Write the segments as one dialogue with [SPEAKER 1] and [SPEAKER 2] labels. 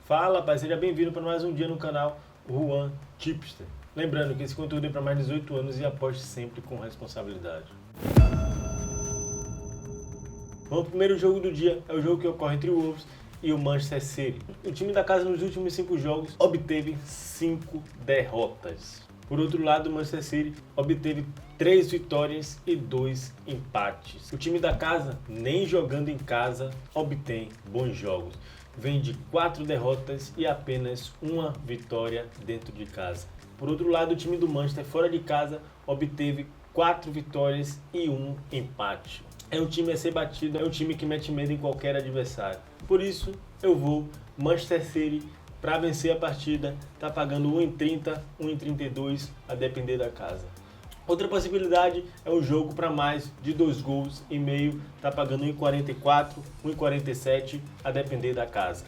[SPEAKER 1] Fala, rapaz, seja bem-vindo para mais um dia no canal Juan Tipster. Lembrando que esse conteúdo é para mais de 18 anos e aposte sempre com responsabilidade. Bom, o primeiro jogo do dia é o jogo que ocorre entre o Wolves e o Manchester City. O time da casa nos últimos 5 jogos obteve 5 derrotas. Por outro lado, o Manchester City obteve 3 vitórias e 2 empates. O time da casa, nem jogando em casa, obtém bons jogos. Vem de 4 derrotas e apenas uma vitória dentro de casa. Por outro lado, o time do Manchester, fora de casa, obteve 4 vitórias e 1 empate. É um time a ser batido, é um time que mete medo em qualquer adversário. Por isso, eu vou Manchester City para vencer a partida. Tá pagando 1,30, 1,32 a depender da casa. Outra possibilidade é um jogo para mais de 2 gols e meio. Tá pagando 1,44, 1,47 a depender da casa.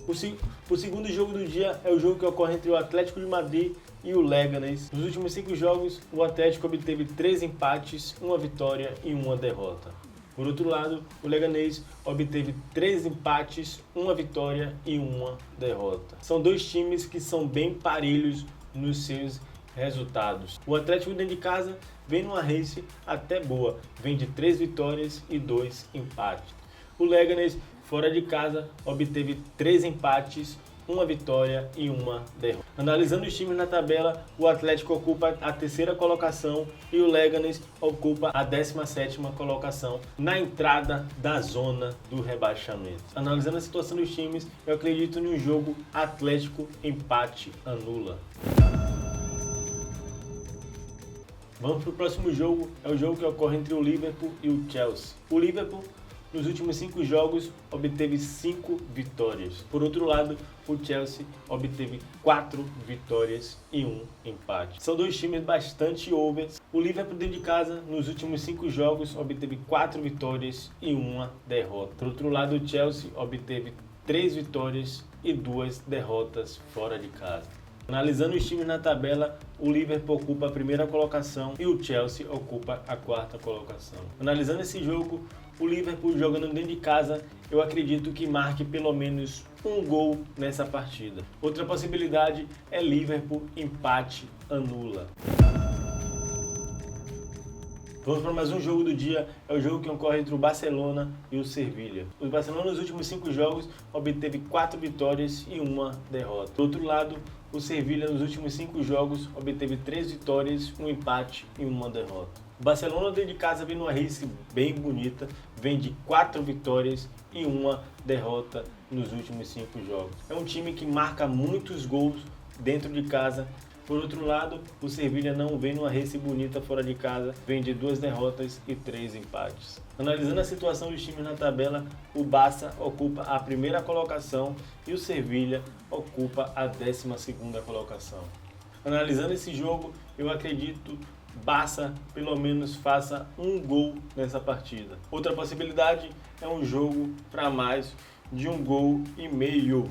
[SPEAKER 1] O segundo jogo do dia é o jogo que ocorre entre o Atlético de Madrid e o Leganés. Nos últimos 5 jogos, o Atlético obteve 3 empates, 1 vitória e 1 derrota. Por outro lado, o Leganés obteve 3 empates, 1 vitória e 1 derrota. São dois times que são bem parelhos nos seus resultados. O Atlético dentro de casa vem numa race até boa, vem de 3 vitórias e 2 empates. O Leganés fora de casa obteve 3 empates, 1 vitória e 1 derrota. Analisando os times na tabela, o Atlético ocupa a 3ª colocação e o Leganés ocupa a 17ª colocação na entrada da zona do rebaixamento. Analisando a situação dos times, eu acredito no jogo Atlético empate anula. Vamos para o próximo jogo, é o jogo que ocorre entre o Liverpool e o Chelsea. O Liverpool, nos últimos 5 jogos, obteve 5 vitórias. Por outro lado, o Chelsea obteve 4 vitórias e 1 empate. São dois times bastante overs. O Liverpool dentro de casa, nos últimos 5 jogos, obteve 4 vitórias e 1 derrota. Por outro lado, o Chelsea obteve 3 vitórias e 2 derrotas fora de casa. Analisando os times na tabela, o Liverpool ocupa a 1ª colocação e o Chelsea ocupa a 4ª colocação. Analisando esse jogo, o Liverpool jogando dentro de casa, eu acredito que marque pelo menos um gol nessa partida. Outra possibilidade é Liverpool empate anula. Vamos para mais um jogo do dia, é o jogo que ocorre entre o Barcelona e o Sevilha. O Barcelona nos últimos 5 jogos obteve 4 vitórias e 1 derrota. Do outro lado, o Sevilha nos últimos 5 jogos obteve 3 vitórias, 1 empate e 1 derrota. O Barcelona dentro de casa vem numa race bem bonita, vem de 4 vitórias e 1 derrota nos últimos 5 jogos. É um time que marca muitos gols dentro de casa. Por outro lado, o Sevilha não vem numa race bonita fora de casa, vem de 2 derrotas e 3 empates. Analisando a situação dos times na tabela, o Barça ocupa a 1ª colocação e o Sevilha ocupa a 12ª colocação. Analisando esse jogo, eu acredito Barça pelo menos faça um gol nessa partida. Outra possibilidade é um jogo para mais de 1 gol e meio.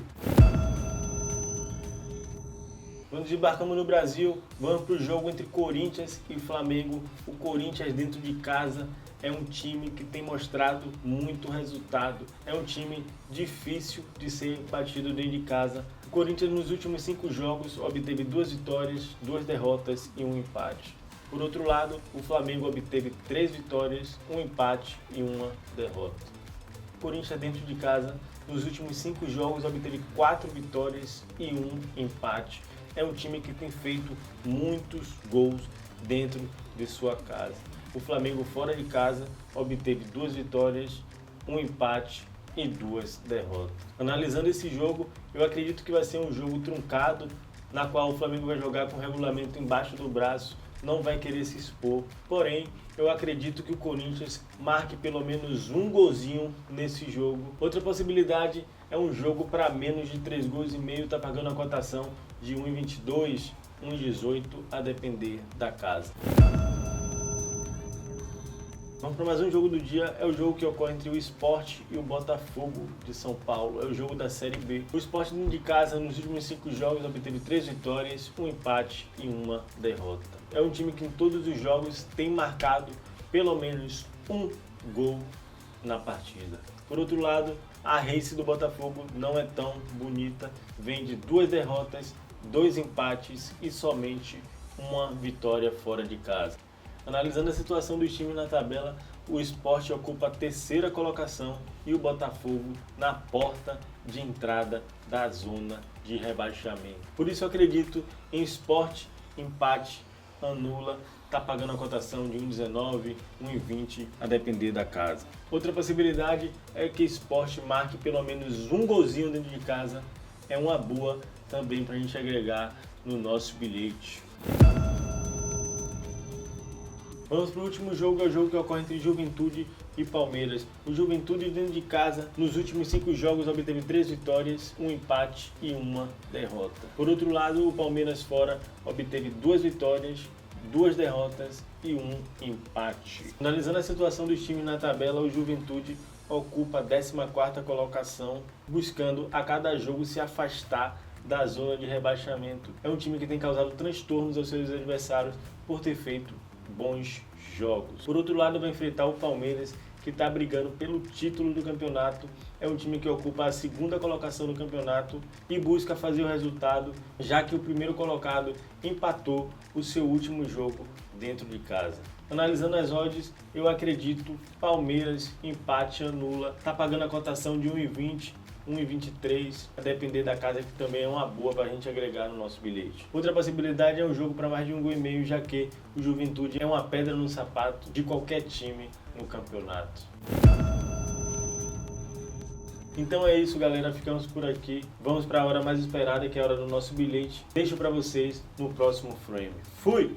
[SPEAKER 1] Quando desembarcamos no Brasil, vamos para o jogo entre Corinthians e Flamengo. O Corinthians dentro de casa é um time que tem mostrado muito resultado. É um time difícil de ser batido dentro de casa. O Corinthians nos últimos 5 jogos obteve 2 vitórias, 2 derrotas e 1 empate. Por outro lado, o Flamengo obteve 3 vitórias, 1 empate e 1 derrota. O Corinthians dentro de casa, nos últimos 5 jogos, obteve 4 vitórias e 1 empate. É um time que tem feito muitos gols dentro de sua casa. O Flamengo fora de casa obteve 2 vitórias, 1 empate e 2 derrotas. Analisando esse jogo, eu acredito que vai ser um jogo truncado, na qual o Flamengo vai jogar com o regulamento embaixo do braço, não vai querer se expor. Porém, eu acredito que o Corinthians marque pelo menos um golzinho nesse jogo. Outra possibilidade é um jogo para menos de 3 gols e meio, tá pagando a cotação de 1,22, 1,18 a depender da casa. Vamos para mais um jogo do dia, é o jogo que ocorre entre o Sport e o Botafogo de São Paulo, é o jogo da Série B. O Sport dentro de casa, nos últimos 5 jogos, obteve 3 vitórias, 1 empate e 1 derrota. É um time que em todos os jogos tem marcado pelo menos um gol na partida. Por outro lado, A race do Botafogo não é tão bonita, vem de 2 derrotas, 2 empates e somente uma vitória fora de casa. Analisando a situação dos times na tabela, o Sport ocupa a 3ª colocação e o Botafogo na porta de entrada da zona de rebaixamento. Por isso eu acredito em Sport, empate, anula, está pagando a cotação de 1,19, 1,20 a depender da casa. Outra possibilidade é que Sport marque pelo menos um golzinho dentro de casa, é uma boa também para a gente agregar no nosso bilhete. Vamos para o último jogo, é o jogo que ocorre entre Juventude e Palmeiras. O Juventude dentro de casa, nos últimos 5 jogos, obteve 3 vitórias, 1 empate e 1 derrota. Por outro lado, o Palmeiras fora obteve 2 vitórias, 2 derrotas e 1 empate. Analisando a situação dos times na tabela, o Juventude ocupa a 14ª colocação, buscando a cada jogo se afastar da zona de rebaixamento. É um time que tem causado transtornos aos seus adversários por ter feito bons jogos. Por outro lado, vai enfrentar o Palmeiras, que está brigando pelo título do campeonato. É um time que ocupa a 2ª colocação do campeonato e busca fazer o resultado, já que o primeiro colocado empatou o seu último jogo dentro de casa. Analisando as odds, eu acredito Palmeiras, empate, anula, está pagando a cotação de 1,20, 1,23, a depender da casa, que também é uma boa para a gente agregar no nosso bilhete. Outra possibilidade é um jogo para mais de 1,5 gols, já que o Juventude é uma pedra no sapato de qualquer time no campeonato. Então é isso, galera, ficamos por aqui. Vamos para a hora mais esperada, que é a hora do nosso bilhete. Deixo para vocês no próximo frame. Fui!